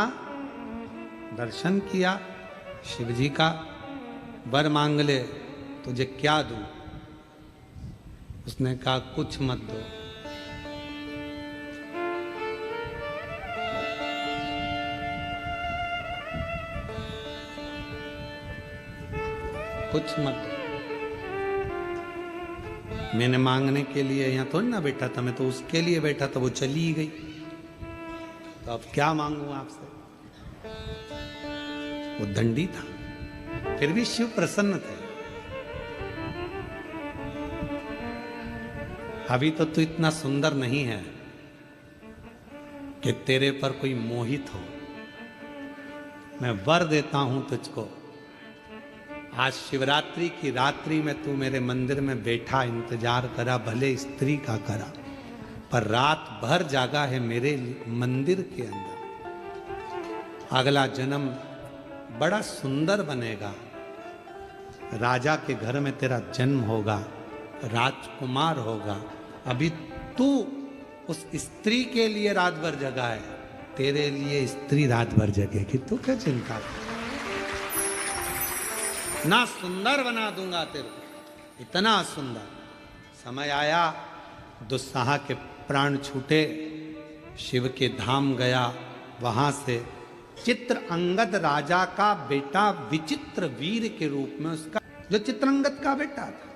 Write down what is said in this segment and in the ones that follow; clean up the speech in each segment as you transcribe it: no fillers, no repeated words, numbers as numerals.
वहां दर्शन किया शिव जी का, वर मांग ले तुझे क्या दूं? उसने कहा कुछ मत दो। कुछ मत दो। मैंने मांगने के लिए यहाँ थोड़ी ना बैठा था, मैं तो उसके लिए बैठा था, वो चली गई, तो अब क्या मांगू आपसे? वो दंडी था, फिर भी शिव प्रसन्न थे। अभी तो तू इतना सुंदर नहीं है कि तेरे पर कोई मोहित हो। मैं वर देता हूं तुझको, आज शिवरात्रि की रात्रि में तू मेरे मंदिर में बैठा इंतजार करा, भले स्त्री का करा, पर रात भर जागा है मेरे मंदिर के अंदर। अगला जन्म बड़ा सुंदर बनेगा, राजा के घर में तेरा जन्म होगा, राजकुमार होगा। अभी तू उस स्त्री के लिए रात भर जगा है, तेरे लिए स्त्री रात भर जगेगी, तू क्या चिंता कर? ना सुंदर बना दूंगा तेरे को, इतना सुंदर। समय आया, दुस्साह के प्राण छूटे, शिव के धाम गया, वहां से चित्रअंगद राजा का बेटा विचित्र वीर के रूप में, उसका जो चित्रअंगद का बेटा था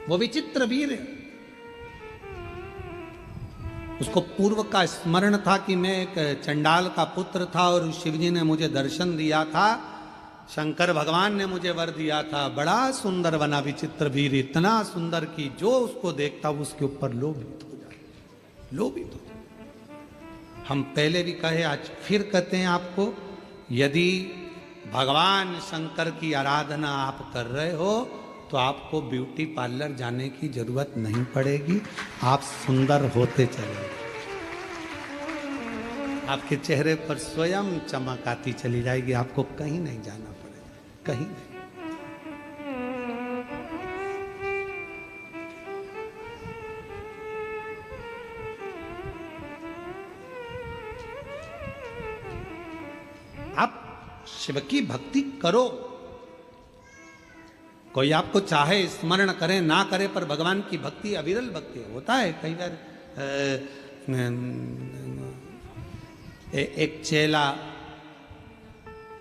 वो विचित्र वीर है। उसको पूर्व का स्मरण था कि मैं एक चंडाल का पुत्र था और शिवजी ने मुझे दर्शन दिया था, शंकर भगवान ने मुझे वर दिया था। बड़ा सुंदर बना विचित्र वीर, इतना सुंदर कि जो उसको देखता वो उसके ऊपर लोभित हो जाए, लोभित हो जाए। हम पहले भी कहे, आज फिर कहते हैं आपको, यदि भगवान शंकर की आराधना आप कर रहे हो तो आपको ब्यूटी पार्लर जाने की जरूरत नहीं पड़ेगी, आप सुंदर होते चलेंगे। आपके चेहरे पर स्वयं चमक आती चली जाएगी, आपको कहीं नहीं जाना पड़ेगा, कहीं नहीं। आप शिव की भक्ति करो, कोई आपको चाहे स्मरण करे ना करे, पर भगवान की भक्ति अविरल भक्ति होता है। कई बार एक चेला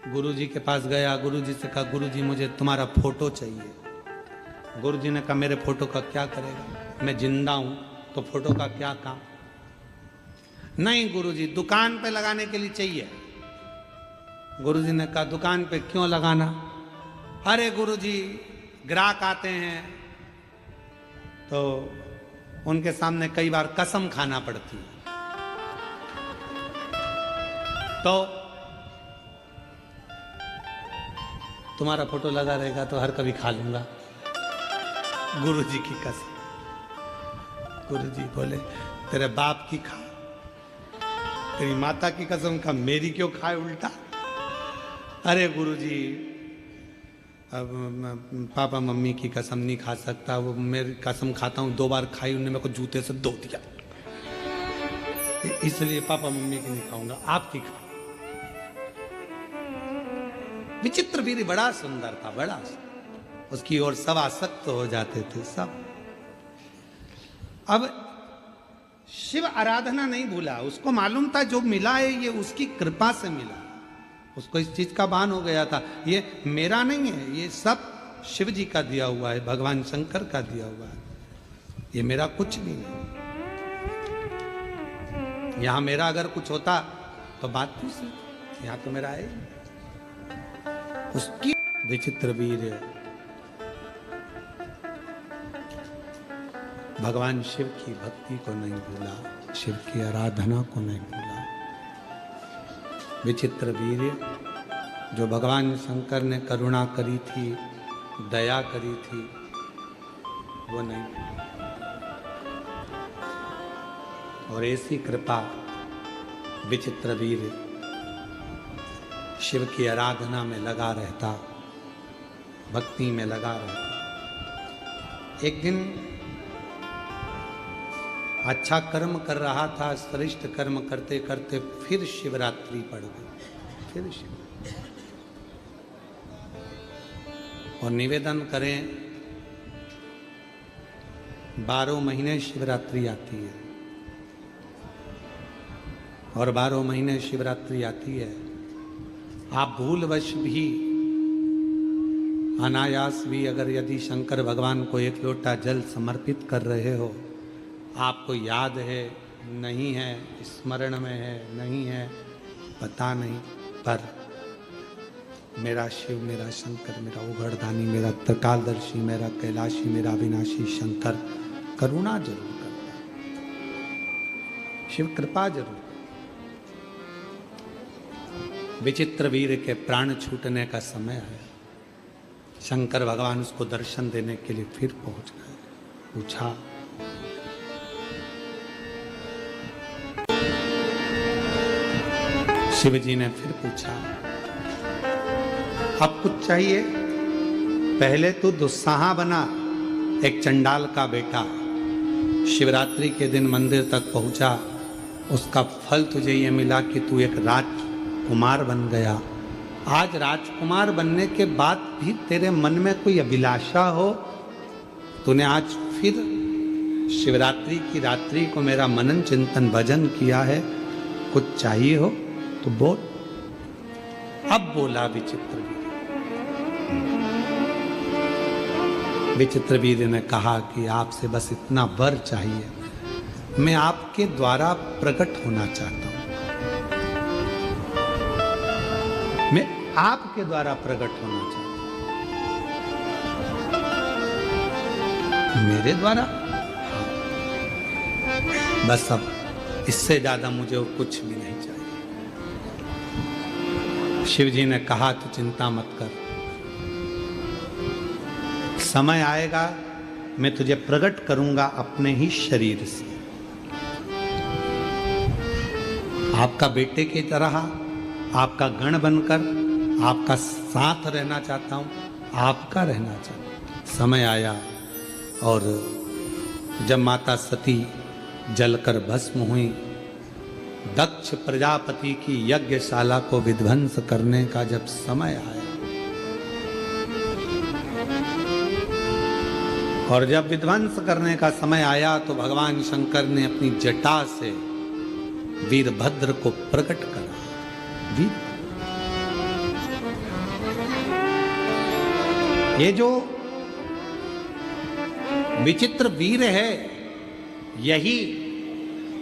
गुरुजी के पास गया, गुरुजी से कहा, गुरुजी मुझे तुम्हारा फोटो चाहिए। गुरुजी ने कहा, मेरे फोटो का क्या करेगा, मैं जिंदा हूं तो फोटो का क्या काम? नहीं गुरुजी, दुकान पे लगाने के लिए चाहिए। गुरुजी ने कहा, दुकान पे क्यों लगाना? अरे गुरुजी, ग्राहक आते हैं तो उनके सामने कई बार कसम खाना पड़ती है, तो तुम्हारा फोटो लगा रहेगा तो हर कभी खा लूंगा। गुरुजी की कसम। गुरुजी बोले, तेरे बाप की खा, तेरी माता की कसम खा, मेरी क्यों खाए उल्टा? अरे गुरुजी, अब पापा मम्मी की कसम नहीं खा सकता, वो मेरी कसम खाता हूँ, 2 बार खाई, उन्होंने मेरे को जूते से धो दिया, इसलिए पापा मम्मी की नहीं खाऊंगा, आपकी खा। विचित्र वीर बड़ा सुंदर था, बड़ा सुंदर। उसकी ओर सब आसक्त हो जाते थे सब। अब शिव आराधना नहीं भूला, उसको मालूम था जो मिला है ये उसकी कृपा से मिला। उसको इस चीज का भान हो गया था, ये मेरा नहीं है, ये सब शिव जी का दिया हुआ है, भगवान शंकर का दिया हुआ है, ये मेरा कुछ नहीं है। यहां मेरा अगर कुछ होता तो बात दूसरी, यहां तो मेरा है। उसकी विचित्र वीर भगवान शिव की भक्ति को नहीं भूला, शिव की आराधना को नहीं भूला। विचित्र वीर जो भगवान शंकर ने करुणा करी थी, दया करी थी, वो नहीं। और ऐसी कृपा विचित्र वीर शिव की आराधना में लगा रहता, भक्ति में लगा रहता। एक दिन अच्छा कर्म कर रहा था, श्रेष्ठ कर्म करते करते फिर शिवरात्रि पड़ गई, फिर शिव। और निवेदन करें, 12 महीने शिवरात्रि आती है, और 12 महीने शिवरात्रि आती है। आप भूलवश भी, अनायास भी अगर यदि शंकर भगवान को एक लोटा जल समर्पित कर रहे हो, आपको याद है नहीं है, स्मरण में है नहीं है, पता नहीं, पर मेरा शिव, मेरा शंकर, मेरा उघड़दानी, मेरा त्रिकालदर्शी, मेरा कैलाशी, मेरा अविनाशी शंकर करुणा जरूर करता है, शिव कृपा जरूर। विचित्र वीर के प्राण छूटने का समय आया, शंकर भगवान उसको दर्शन देने के लिए फिर पहुंच गए। पूछा, शिव जी ने फिर पूछा, अब कुछ चाहिए? पहले तू दुस्साहा बना, एक चंडाल का बेटा, शिवरात्रि के दिन मंदिर तक पहुंचा, उसका फल तुझे ये मिला कि तू एक राजकुमार बन गया। आज राजकुमार बनने के बाद भी तेरे मन में कोई अभिलाषा हो, तूने आज फिर शिवरात्रि की रात्रि को मेरा मनन चिंतन भजन किया है, कुछ चाहिए हो तो बोल। अब बोला विचित्र वीर। विचित्र वीर ने कहा कि आपसे बस इतना वर चाहिए, मैं आपके द्वारा प्रकट होना चाहता हूं, मैं आपके द्वारा प्रकट होना चाहता हूं। मेरे द्वारा? बस अब इससे ज्यादा मुझे और कुछ भी नहीं चाहिए। शिव जी ने कहा, तू चिंता मत कर, समय आएगा मैं तुझे प्रकट करूंगा अपने ही शरीर से, आपका बेटे की तरह, आपका गण बनकर आपका साथ रहना चाहता हूं, आपका रहना चाहता हूं। समय आया और जब माता सती जलकर भस्म हुई, दक्ष प्रजापति की यज्ञशाला को विध्वंस करने का जब समय आया, और जब विध्वंस करने का समय आया तो भगवान शंकर ने अपनी जटा से वीरभद्र को प्रकट करा। वीर, ये जो विचित्र वीर है, यही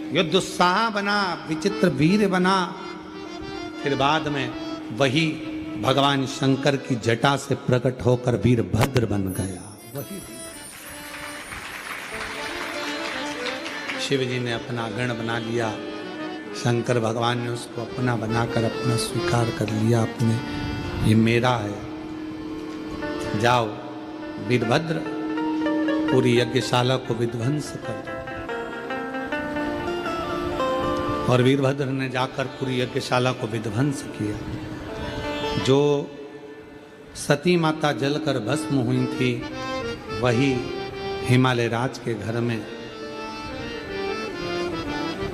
जो दुस्साह बना, विचित्र वीर बना, फिर बाद में वही भगवान शंकर की जटा से प्रकट होकर वीरभद्र बन गया। वही शिव जी ने अपना गण बना लिया, शंकर भगवान ने उसको अपना बनाकर अपना स्वीकार कर लिया, अपने ये मेरा है। जाओ वीरभद्र, पूरी यज्ञशाला को विध्वंस कर दो। और वीरभद्र ने जाकर पूरी यज्ञशाला को विध्वंस किया। जो सती माता जलकर भस्म हुई थी, वही हिमालय राज के घर में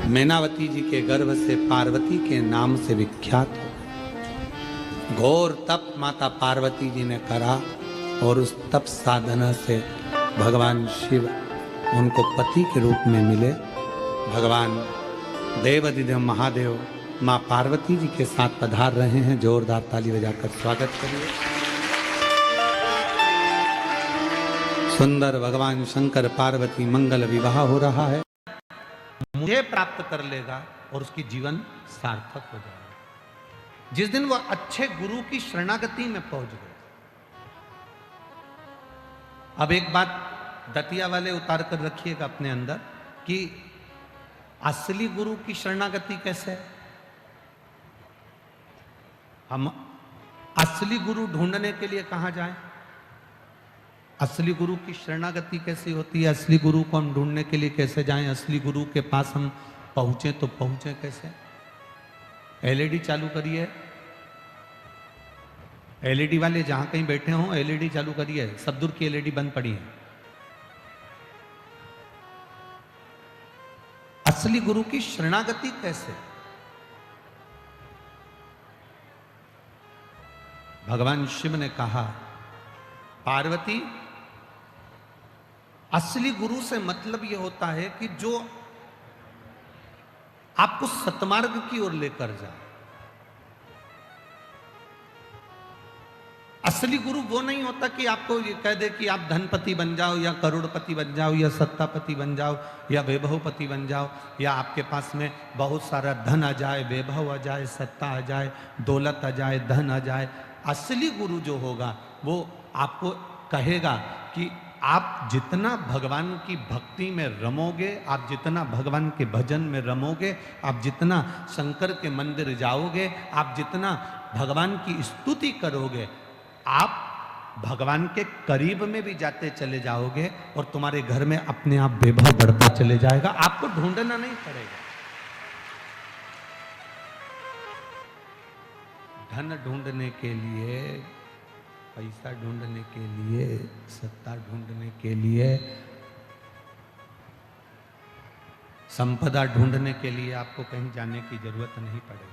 मैनावती जी के गर्भ से पार्वती के नाम से विख्यात हो। घोर तप माता पार्वती जी ने करा और उस तप साधना से भगवान शिव उनको पति के रूप में मिले। भगवान देवाधिदेव महादेव माँ पार्वती जी के साथ पधार रहे हैं। जोरदार ताली बजाकर स्वागत करिए। सुंदर भगवान शंकर पार्वती मंगल विवाह हो रहा है। मुझे प्राप्त कर लेगा और उसकी जीवन सार्थक हो जाएगा। जिस दिन वह अच्छे गुरु की शरणागति में पहुंच गए। अब एक बात दतिया वाले उतार कर रखिएगा अपने अंदर कि असली गुरु की शरणागति कैसे? हम असली गुरु ढूंढने के लिए कहां जाएं? असली गुरु की शरणागति कैसी होती है? असली गुरु को हम ढूंढने के लिए कैसे जाएं? असली गुरु के पास हम पहुंचे तो पहुंचे कैसे? एलईडी चालू करिए। एलईडी वाले जहां कहीं बैठे हों, एलईडी चालू करिए। सब दूर की एलईडी बंद पड़ी है। असली गुरु की शरणागति कैसे? भगवान शिव ने कहा, पार्वती, असली गुरु से मतलब यह होता है कि जो आपको सतमार्ग की ओर लेकर जाए। असली गुरु वो नहीं होता कि आपको ये कह दे कि आप धनपति बन जाओ या करोड़पति बन जाओ या सत्तापति बन जाओ या वैभवपति बन जाओ, या आपके पास में बहुत सारा धन आ जाए, वैभव आ जाए, सत्ता आ जाए, दौलत आ जाए, धन आ जाए। असली गुरु जो होगा वो आपको कहेगा कि आप जितना भगवान की भक्ति में रमोगे, आप जितना भगवान के भजन में रमोगे, आप जितना शंकर के मंदिर जाओगे, आप जितना भगवान की स्तुति करोगे, आप भगवान के करीब में भी जाते चले जाओगे और तुम्हारे घर में अपने आप वैभव बढ़ता चले जाएगा। आपको ढूंढना नहीं पड़ेगा। धन ढूंढने के लिए, पैसा ढूंढने के लिए, सत्ता ढूंढने के लिए, संपदा ढूंढने के लिए आपको कहीं जाने की जरूरत नहीं पड़ेगी।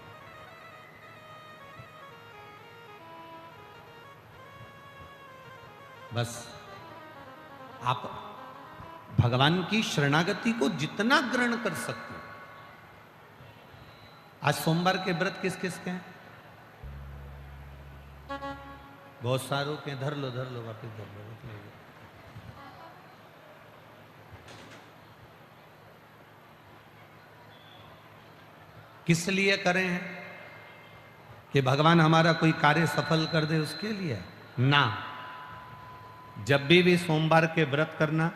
बस आप भगवान की शरणागति को जितना ग्रहण कर सकते हो। आज सोमवार के व्रत किस किस के हैं? बहुत सारों के। धर लो वापिस धर लो। किस लिए करें हैं? कि भगवान हमारा कोई कार्य सफल कर दे, उसके लिए ना। जब भी सोमवार के व्रत करना,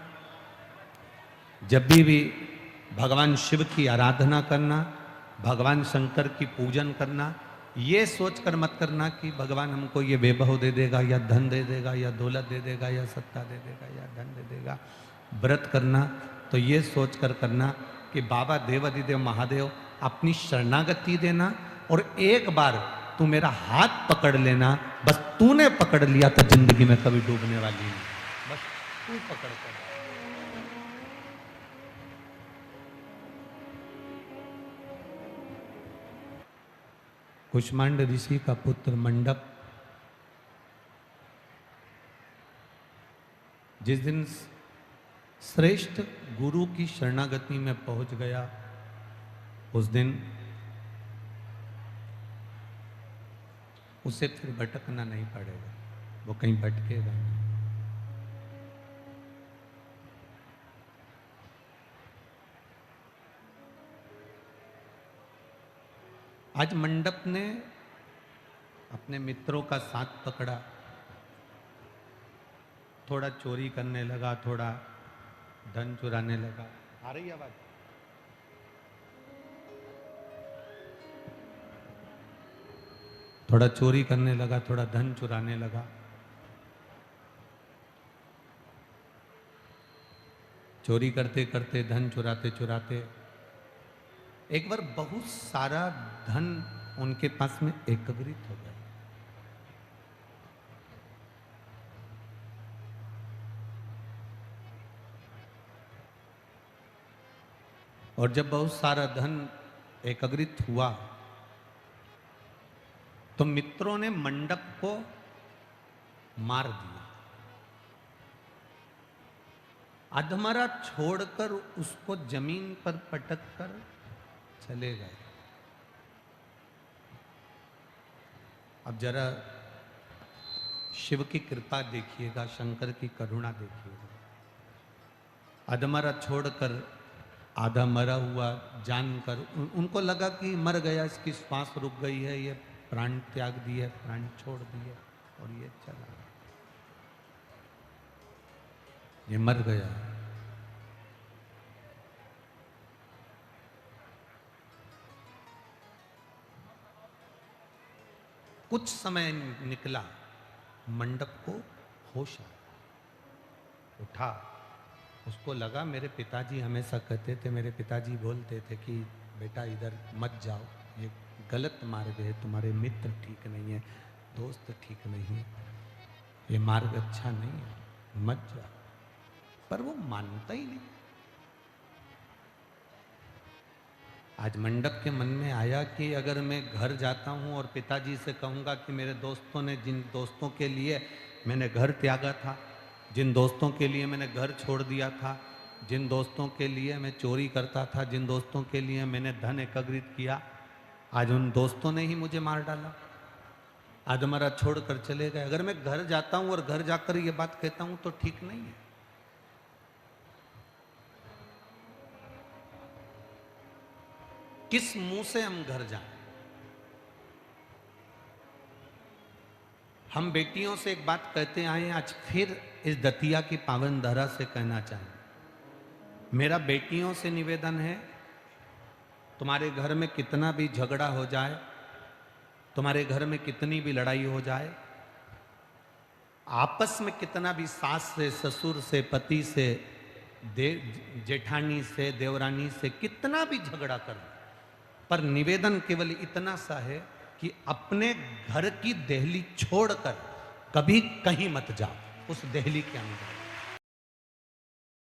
जब भी भगवान शिव की आराधना करना, भगवान शंकर की पूजन करना, ये सोचकर मत करना कि भगवान हमको ये वैभव दे देगा या धन दे देगा या दौलत दे देगा या सत्ता दे देगा या धन दे देगा। व्रत करना तो ये सोचकर करना कि बाबा देवाधिदेव महादेव अपनी शरणागति देना, और एक बार तू मेरा हाथ पकड़ लेना। बस तूने पकड़ लिया तो जिंदगी में कभी डूबने वाली नहीं। बस तू पकड़ कर। कुष्मांड ऋषि का पुत्र मंडप जिस दिन श्रेष्ठ गुरु की शरणागति में पहुंच गया, उस दिन उसे फिर भटकना नहीं पड़ेगा। वो कहीं भटकेगा नहीं। आज मंडप ने अपने मित्रों का साथ पकड़ा, थोड़ा चोरी करने लगा, थोड़ा धन चुराने लगा। आ रही आवाज? थोड़ा चोरी करने लगा, थोड़ा धन चुराने लगा। चोरी करते करते, धन चुराते चुराते एक बार बहुत सारा धन उनके पास में एकत्रित हो गया। और जब बहुत सारा धन एकत्रित हुआ तो मित्रों ने मंडप को मार दिया। अधमरा छोड़कर उसको जमीन पर पटक कर चले गए। अब जरा शिव की कृपा देखिएगा, शंकर की करुणा देखिएगा। अधमरा छोड़कर आधा मरा हुआ जानकर उनको लगा कि मर गया, इसकी श्वास रुक गई है, ये प्राण त्याग दिए, प्राण छोड़ दिए और ये चला, ये मर गया। कुछ समय निकला, मंडप को होश आया, उठा। उसको लगा मेरे पिताजी हमेशा कहते थे, मेरे पिताजी बोलते थे कि बेटा इधर मत जाओ, ये गलत मार्ग है, तुम्हारे मित्र ठीक नहीं है, दोस्त ठीक नहीं है, ये मार्ग अच्छा नहीं है, मत जाओ। पर वो मानता ही नहीं। आज मंडप के मन में आया कि अगर मैं घर जाता हूँ और पिताजी से कहूँगा कि मेरे दोस्तों ने, जिन दोस्तों के लिए मैंने घर त्यागा था, जिन दोस्तों के लिए मैंने घर छोड़ दिया था, जिन दोस्तों के लिए मैं चोरी करता था, जिन दोस्तों के लिए मैंने धन एकत्रित किया, आज उन दोस्तों ने ही मुझे मार डाला, आज हमारा छोड़ कर चले गए। अगर मैं घर जाता हूँ और घर जाकर ये बात कहता हूँ तो ठीक नहीं है। किस मुंह से हम घर जाएं? हम बेटियों से एक बात कहते आए, आज फिर इस दतिया की पावन धरा से कहना चाहें। मेरा बेटियों से निवेदन है, तुम्हारे घर में कितना भी झगड़ा हो जाए, तुम्हारे घर में कितनी भी लड़ाई हो जाए, आपस में कितना भी सास से, ससुर से, पति से, जेठानी से, देवरानी से कितना भी झगड़ा कर, पर निवेदन केवल इतना सा है कि अपने घर की देहली छोड़कर कभी कहीं मत जाओ, उस देहली के अंदर।